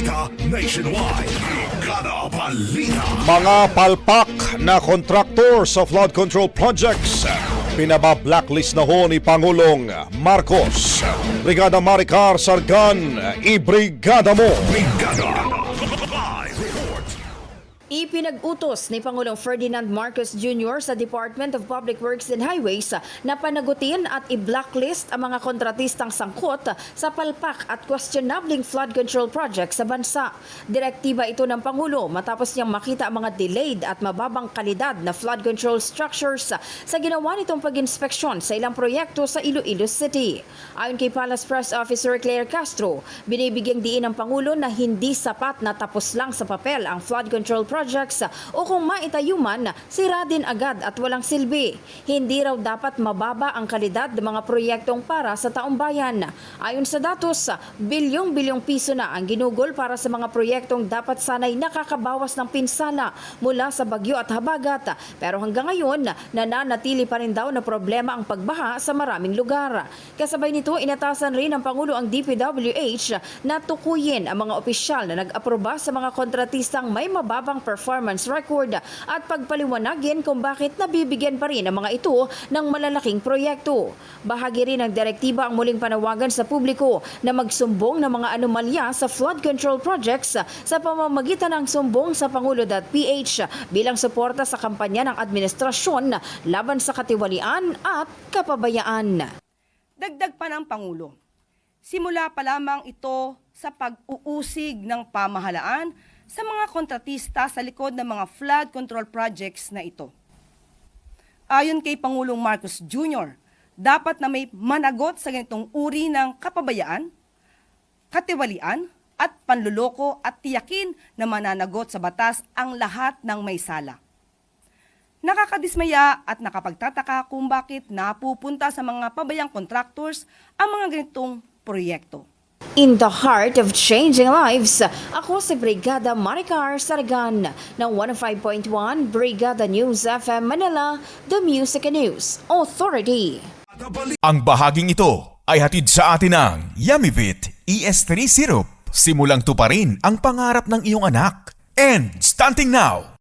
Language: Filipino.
balita nationwide. Brigada Balita. Mga palpak na kontraktor sa flood control projects, pinaba-blacklist na ho ni Pangulong Marcos. Brigada Maricar Sargan, ibrigada mo! Brigada Live Report. Ipinag-utos ni Pangulong Ferdinand Marcos Jr. sa Department of Public Works and Highways na panagutin at i-blacklist ang mga kontratistang sangkot sa palpak at questionabling flood control project sa bansa. Direktiba ito ng Pangulo matapos niyang makita ang mga delayed at mababang kalidad na flood control structures sa ginawa nitong pag-inspeksyon sa ilang proyekto sa Iloilo City. Ayon kay Palace Press Officer Claire Castro, binibigyang diin ng Pangulo na hindi sapat na tapos lang sa papel ang flood control projects o kung maitayuman, sira din agad at walang silbi. Hindi raw dapat mababa ang kalidad ng mga proyektong para sa taong bayan. Ayon sa datos, bilyong-bilyong piso na ang ginugol para sa mga proyektong dapat sanay nakakabawas ng pinsala mula sa bagyo at habagat. Pero hanggang ngayon, nananatili pa rin daw na problema ang pagbaha sa maraming lugar. Kasabay nito, inatasan rin ng Pangulo ang DPWH na tukuyin ang mga opisyal na nag-aproba sa mga kontratistang may mababang performance record at pagpaliwanagin kung bakit nabibigyan pa rin ang mga ito ng malalaking proyekto. Bahagi rin ng direktiba ang muling panawagan sa publiko na magsumbong ng mga anomalya sa flood control projects sa pamamagitan ng sumbong sa Pangulo.ph bilang suporta sa kampanya ng administrasyon laban sa katiwalian at kapabayaan. Dagdag pa ng Pangulo, simula pa lamang ito sa pag-uusig ng pamahalaan sa mga kontratista sa likod ng mga flood control projects na ito. Ayon kay Pangulong Marcos Jr., dapat na may managot sa ganitong uri ng kapabayaan, katiwalian at panluloko at tiyakin na mananagot sa batas ang lahat ng may sala. Nakakadismaya at nakapagtataka kung bakit napupunta sa mga pabayang contractors ang mga ganitong proyekto. In the heart of changing lives, ako si Brigada Maricar Sargan ng 105.1 Brigada News FM Manila, The Music and News Authority. Ang bahaging ito ay hatid sa atin ng Yummy-Vit ES3 Syrup. Simulang tuparin ang pangarap ng iyong anak. And starting now,